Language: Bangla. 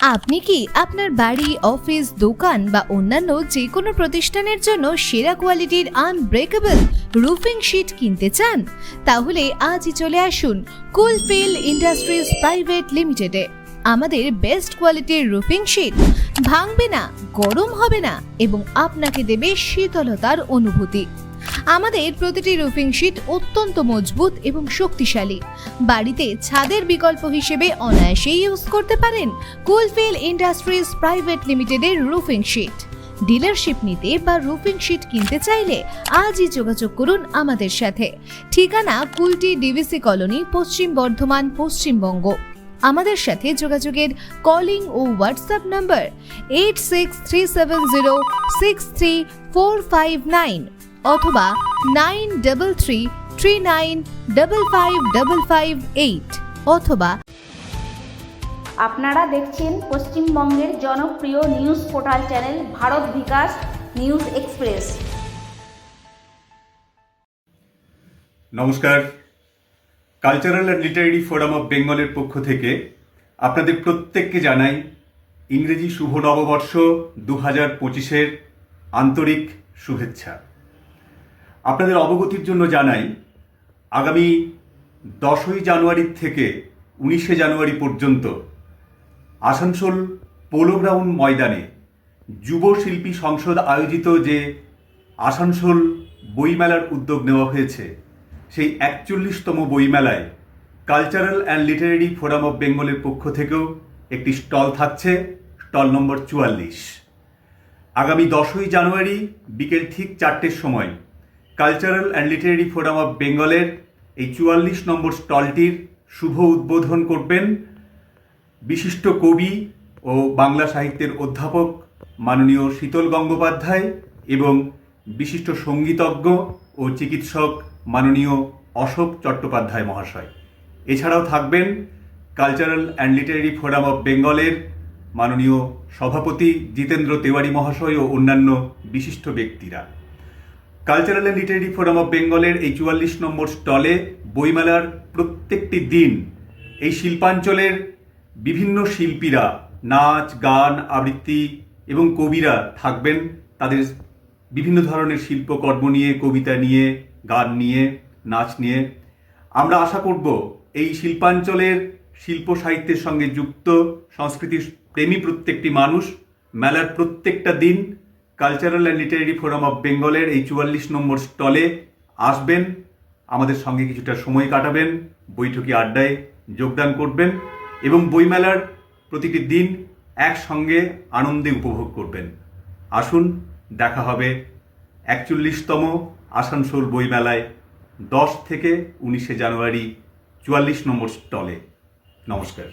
আপনি কি আপনার বাড়ি, অফিস, দোকান বা অন্যান্য যে কোনো প্রতিষ্ঠানের জন্য সেরা কোয়ালিটির আনব্রেকেবল রুফিং শীট কিনতে চান? তাহলে আজই চলে আসুন কুলফিল ইন্ডাস্ট্রিজ প্রাইভেট লিমিটেডে। আমাদের বেস্ট কোয়ালিটির রুফিং শীট ভাঙবে না, গরম হবে না এবং আপনাকে দেবে শীতলতার অনুভূতি। আমাদের প্রতিটি রুফিং শীট অত্যন্ত মজবুত এবং শক্তিশালী। বাড়িতে ছাদের বিকল্প হিসেবে অনায়াসেই ইউজ করতে পারেন কুলফিল ইন্ডাস্ট্রিজ প্রাইভেট লিমিটেডের রুফিং শীট। ডিলারশিপ নিতে বা রুফিং শীট কিনতে চাইলে আজই যোগাযোগ করুন আমাদের সাথে। ঠিকানা কুলটি ডিভিসি কলোনি, পশ্চিম বর্ধমান, পশ্চিমবঙ্গ। আমাদের সাথে যোগাযোগের কলিং ও হোয়াটসঅ্যাপ নাম্বার 8637063459 অথবা 9339555558 অথবা। আপনারা দেখছেন পশ্চিমবঙ্গের জনপ্রিয় নিউজ পোর্টাল চ্যানেল ভারত বিকাশ নিউজ এক্সপ্রেস। নমস্কার। Cultural and literary forum of বেঙ্গলের পক্ষ থেকে আপনাদের প্রত্যেককে জানাই ইংরেজি শুভ নববর্ষ 2025-এর আন্তরিক শুভেচ্ছা। আপনাদের অবগতির জন্য জানাই, আগামী 10ই জানুয়ারি থেকে 19শে জানুয়ারি পর্যন্ত আসানসোল পোলো গ্রাউন্ড ময়দানে যুব শিল্পী সংসদ আয়োজিত যে আসানসোল বইমেলার উদ্যোগ নেওয়া হয়েছে, সেই 41তম বইমেলায় cultural and literary forum of বেঙ্গলের পক্ষ থেকেও একটি স্টল থাকছে, স্টল নম্বর 44। আগামী 10ই জানুয়ারি বিকেল ঠিক 4টের সময় cultural and literary forum of বেঙ্গলের এই 44 নম্বর স্টলটির শুভ উদ্বোধন করবেন বিশিষ্ট কবি ও বাংলা সাহিত্যের অধ্যাপক মাননীয় শীতল গঙ্গোপাধ্যায় এবং বিশিষ্ট সঙ্গীতজ্ঞ ও চিকিৎসক মাননীয় অশোক চট্টোপাধ্যায় মহাশয়। এছাড়াও থাকবেন cultural and literary forum of বেঙ্গলের মাননীয় সভাপতি জিতেন্দ্র তেওয়ারি মহাশয় ও অন্যান্য বিশিষ্ট ব্যক্তিরা। Cultural and literary forum of বেঙ্গলের এই 44 নম্বর স্টলে বইমেলার প্রত্যেকটি দিন এই শিল্পাঞ্চলের বিভিন্ন শিল্পীরা, নাচ, গান, আবৃত্তি এবং কবিরা থাকবেন তাদের বিভিন্ন ধরনের শিল্পকর্ম নিয়ে, কবিতা নিয়ে, গান নিয়ে, নাচ নিয়ে। আমরা আশা করব এই শিল্পাঞ্চলের শিল্প সাহিত্যের সঙ্গে যুক্ত সংস্কৃতির প্রেমী প্রত্যেকটি মানুষ মেলার প্রত্যেকটা দিন cultural and literary forum of বেঙ্গলের এই 44 নম্বর স্টলে আসবেন, আমাদের সঙ্গে কিছুটা সময় কাটাবেন, বৈঠকি আড্ডায় যোগদান করবেন এবং বইমেলার প্রতিটি দিন একসঙ্গে আনন্দে উপভোগ করবেন। আসুন, দেখা হবে 41তম আসানসোল বইমেলায় 10 থেকে 19শে জানুয়ারি 44 নম্বর স্টলে। নমস্কার।